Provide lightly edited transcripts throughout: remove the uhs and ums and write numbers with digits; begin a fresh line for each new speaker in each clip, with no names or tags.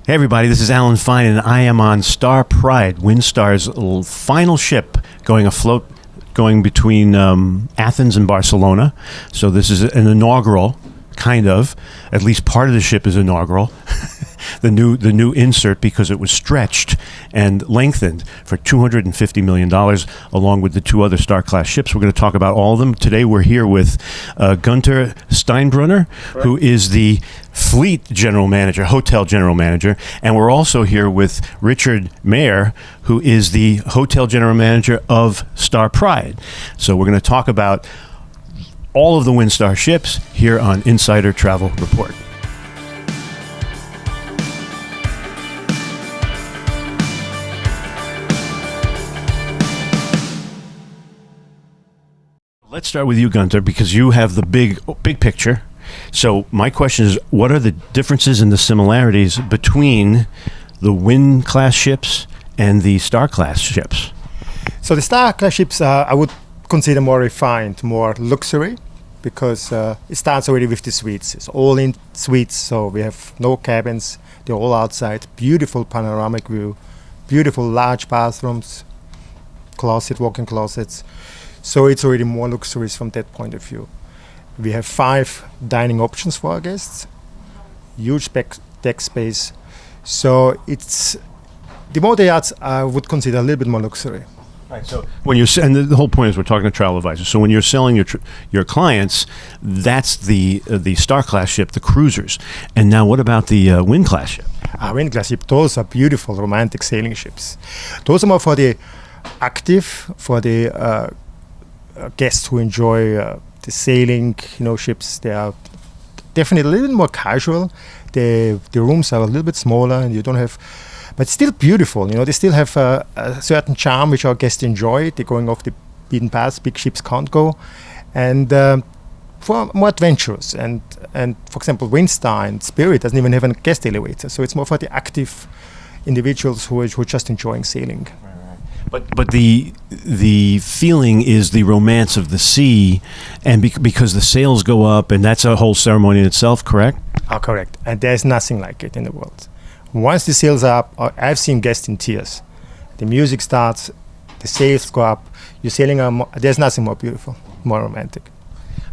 Hey everybody, this is Alan Fine, and I am on Star Pride, Windstar's final ship going afloat, going between Athens and Barcelona. So this is an inaugural, kind of. At least part of the ship is inaugural. The new insert, because it was stretched and lengthened for $250 million, along with the two other Star Class ships. We're going to talk about all of them. Today we're here with Gunther Steinbrunner, who is the Fleet General Manager, Hotel General Manager, and we're also here with Richard Mayer, who is the Hotel General Manager of Star Pride. So we're going to talk about all of the Windstar ships here on Insider Travel Report. Let's start with you, Gunther, because you have the big picture. So my question is, what are the differences and the similarities between the Wind-class ships and the Star-class ships?
So the Star-class ships I would consider more refined, more luxury, because it starts already with the suites. It's all in suites, so we have no cabins. They're all outside. Beautiful panoramic view, beautiful large bathrooms, walk-in closets. So it's already more luxurious from that point of view. We have 5 dining options for our guests, huge deck space. So it's the motor yachts I would consider a little bit more luxury.
Right. So when you're and the whole point is we're talking to travel advisors. So when you're selling your clients, that's the Star Class ship, the cruisers. And now what about the Wind Class ship?
Wind-class ship, those are beautiful romantic sailing ships. Those are more for the active, for the guests who enjoy the sailing, ships. They are definitely a little bit more casual. The rooms are a little bit smaller, and you don't have, but still beautiful. They still have a certain charm which our guests enjoy. They're going off the beaten path. Big ships can't go, and for more adventurous. And for example, Windstar and Spirit doesn't even have a guest elevator, so it's more for the active individuals who are just enjoying sailing.
But the feeling is the romance of the sea, and because the sails go up, and that's a whole ceremony in itself, correct?
Correct. And there's nothing like it in the world. Once the sails are up, I've seen guests in tears. The music starts, the sails go up, you're sailing on, there's nothing more beautiful, more romantic.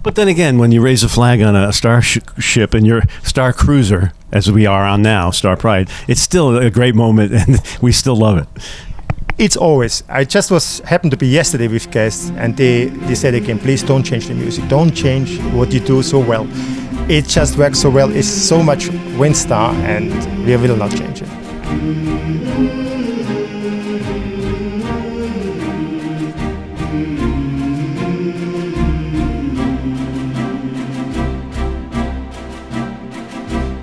But then again, when you raise a flag on a star ship and your Star Cruiser, as we are on now, Star Pride, it's still a great moment, and we still love it.
It's always. I just happened to be yesterday with guests, and they said again, please don't change the music. Don't change what you do so well. It just works so well. It's so much Windstar, and we will not change it.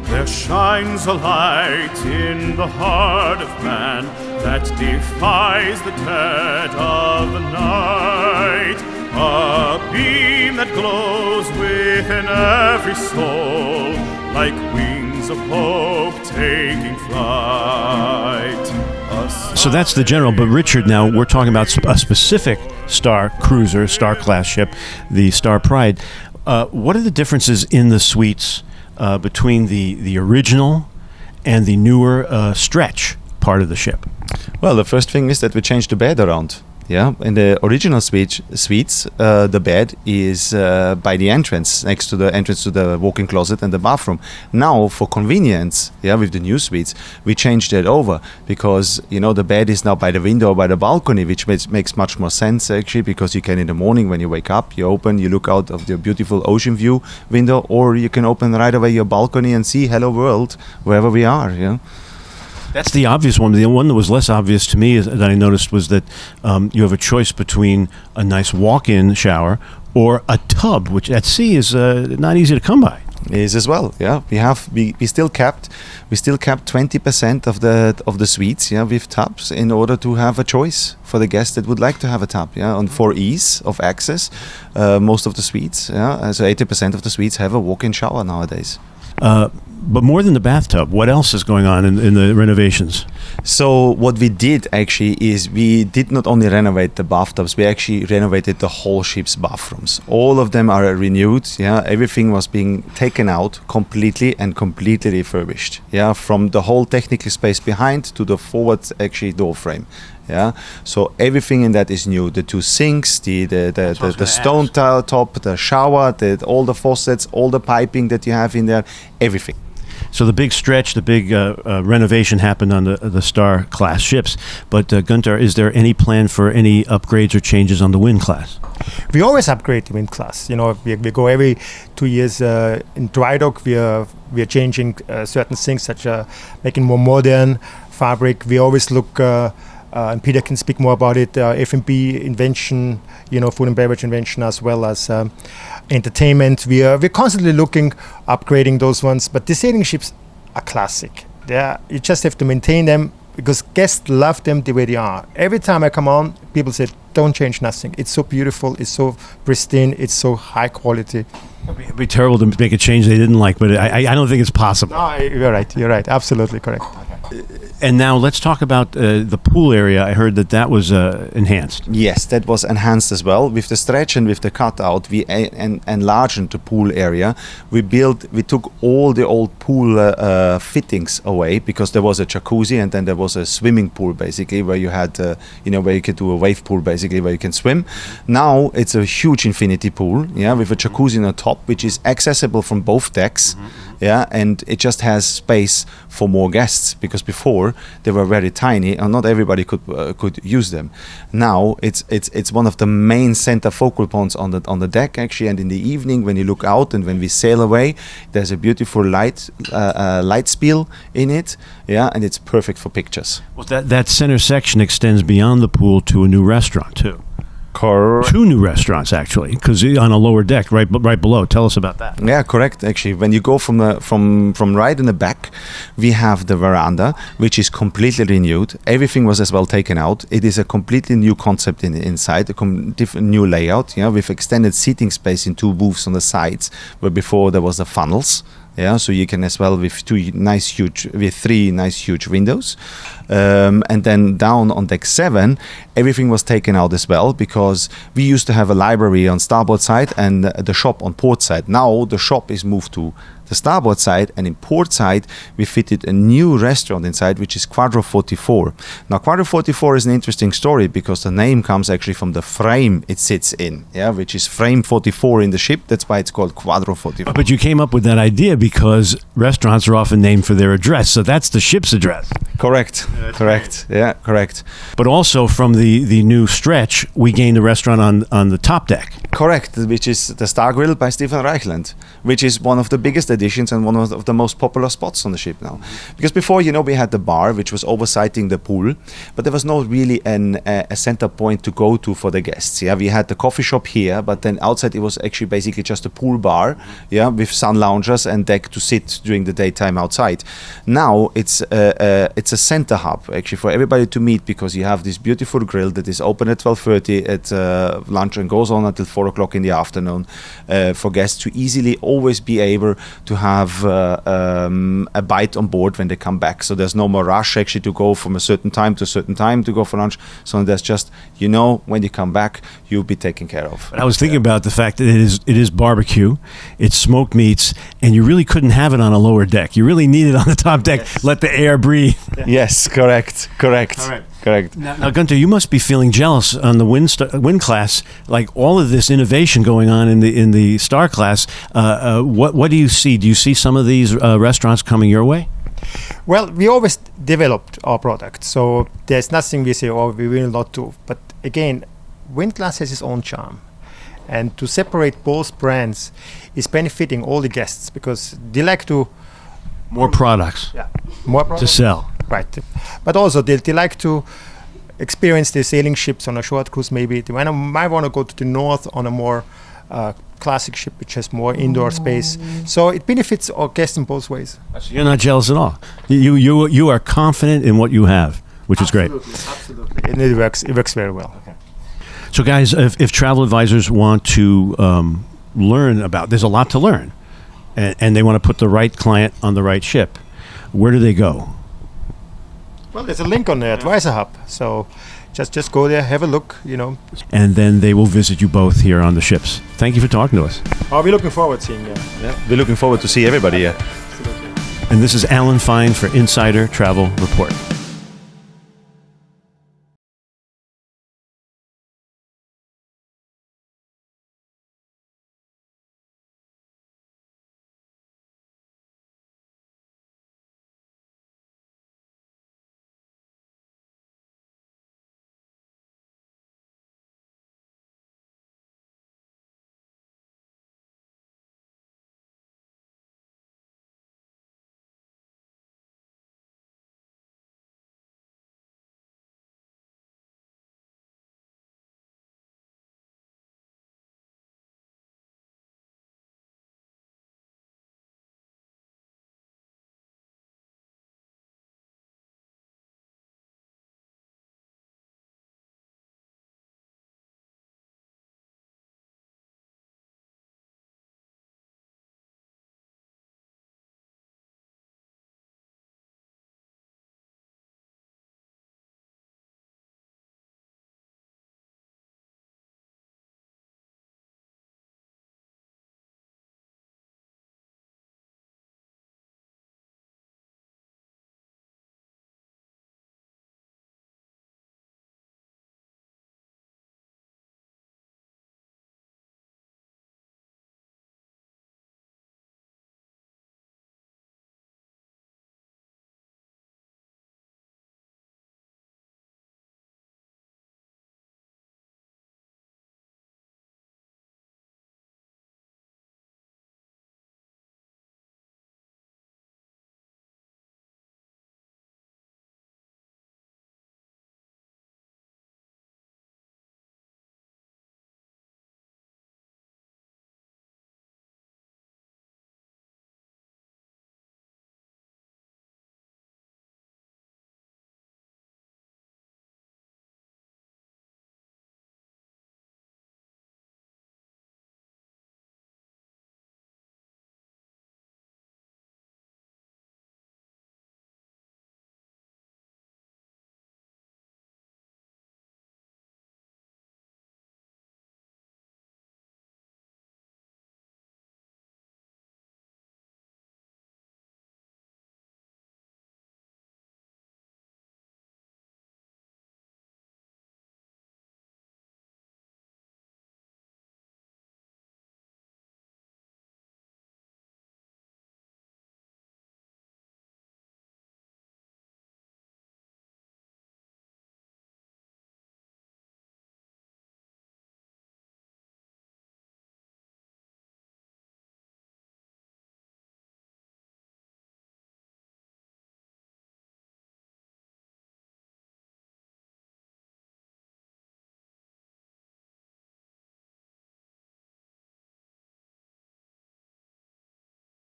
There shines a light in the heart of man that defies the dead of the night, a beam that glows within every soul, like wings of hope taking flight.
So that's the general, but Richard, now we're talking about a specific Star Cruiser, Star Class ship, the Star Pride. What are the differences in the suites between the original and the newer stretch part of the ship?
Well, the first thing is that we changed the bed around. Yeah, in the original suites, the bed is by the entrance, next to the entrance to the walk-in closet and the bathroom. Now, for convenience, with the new suites, we changed that over because the bed is now by the window or by the balcony, which makes much more sense actually, because you can in the morning when you wake up, you look out of the beautiful ocean view window, or you can open right away your balcony and see hello world wherever we are. Yeah.
That's the obvious one. The one that was less obvious to me that I noticed was that you have a choice between a nice walk-in shower or a tub, which at sea is not easy to come by.
Is as well. Yeah, we still kept 20% of the suites with tubs in order to have a choice for the guests that would like to have a tub. And for ease of access, most of the suites, so 80% of the suites have a walk-in shower nowadays.
But more than the bathtub, what else is going on in the renovations?
So what we did actually is we did not only renovate the bathtubs, we actually renovated the whole ship's bathrooms. All of them are renewed. Yeah, everything was being taken out completely and completely refurbished. Yeah, from the whole technical space behind to the forward actually door frame. Yeah, so everything in that is new. The two sinks, the stone tile top, the shower, all the faucets, all the piping that you have in there, everything.
So the big stretch, the big renovation happened on the Star Class ships. But Gunther, is there any plan for any upgrades or changes on the Wind class?
We always upgrade the Wind class. You know, we go every 2 years in dry dock. We are changing certain things, such as making more modern fabric. We always look. And Peter can speak more about it. F&B invention, you know, food and beverage invention, as well as entertainment. We're constantly looking, upgrading those ones. But the sailing ships are classic. You just have to maintain them because guests love them the way they are. Every time I come on, people say, "Don't change nothing. It's so beautiful. It's so pristine. It's so high quality."
It'd be terrible to make a change they didn't like, but I don't think it's possible.
No, you're right. You're right. Absolutely correct.
And now let's talk about the pool area. I heard that was enhanced.
Yes, that was enhanced as well. With the stretch and with the cutout, we enlarged the pool area. We took all the old pool fittings away because there was a jacuzzi and then there was a swimming pool basically where you had, where you could do a wave pool basically where you can swim. Now it's a huge infinity pool, yeah, with a jacuzzi on the top, which is accessible from both decks. Yeah, and it just has space for more guests because before they were very tiny and not everybody could use them. Now it's one of the main center focal points on the deck actually, and in the evening when you look out and when we sail away, there's a beautiful light spiel in it. Yeah, and it's perfect for pictures.
Well, that center section extends beyond the pool to a new restaurant too.
Correct.
2 new restaurants actually, because on a lower deck, right below. Tell us about that.
Yeah, correct. Actually, when you go from right in the back, we have the veranda, which is completely renewed. Everything was as well taken out. It is a completely new concept inside, a different new layout. Yeah, with extended seating space in 2 booths on the sides, where before there was the funnels. Yeah, so you can as well with 3 nice huge windows, and then down on deck 7, everything was taken out as well because we used to have a library on starboard side and the shop on port side. Now the shop is moved to the starboard side, and in port side we fitted a new restaurant inside, which is Quadro 44. Now Quadro 44 is an interesting story because the name comes actually from the frame it sits in, yeah, which is frame 44 in the ship. That's why it's called Quadro 44.
But you came up with that idea because restaurants are often named for their address, so that's the ship's address.
Correct. Correct. Yeah, correct.
But also from the new stretch, we gained a restaurant on the top deck.
Correct, which is the Star Grill by Stephen Reichland, which is one of the biggest additions and one of the most popular spots on the ship now. Because before, we had the bar, which was oversighting the pool, but there was no really a center point to go to for the guests. Yeah, we had the coffee shop here, but then outside it was actually basically just a pool bar, yeah, with sun loungers and deck to sit during the daytime outside. Now it's a center hub actually for everybody to meet because you have this beautiful grill that is open at 12:30 at lunch and goes on until 4 o'clock in the afternoon for guests to easily always be able to have a bite on board when they come back. So there's no more rush actually to go from a certain time to a certain time to go for lunch. So there's just, when you come back, you'll be taken care of.
I was thinking about the fact that it is barbecue, it's smoked meats, and you really couldn't have it on a lower deck. You really need it on the top deck. Yes. Let the air breathe.
Yes, correct. Correct.
Now, Gunther, you must be feeling jealous on the Wind class, like all of this innovation going on in the Star class. What do you see? Do you see some of these restaurants coming your way?
Well, we always developed our product, so there's nothing we say, we will not do. But again, Wind class has its own charm. And to separate both brands is benefiting all the guests because they like to...
More products.
Yeah. More products.
To sell.
Right. But also they like to experience the sailing ships on a short cruise maybe. They might want to go to the north on a more classic ship which has more indoor space. So it benefits our guests in both ways.
So you're not jealous at all. You are confident in what you have, which is great.
Absolutely. And it works very well. Okay.
So guys, if travel advisors want to learn about, there's a lot to learn, and they want to put the right client on the right ship, where do they go?
Well, there's a link on the Advisor Hub, so just go there, have a look,
And then they will visit you both here on the ships. Thank you for talking to us.
I'll be looking forward to seeing you.
Yeah, we're looking forward to see everybody here.
And this is Alan Fine for Insider Travel Report.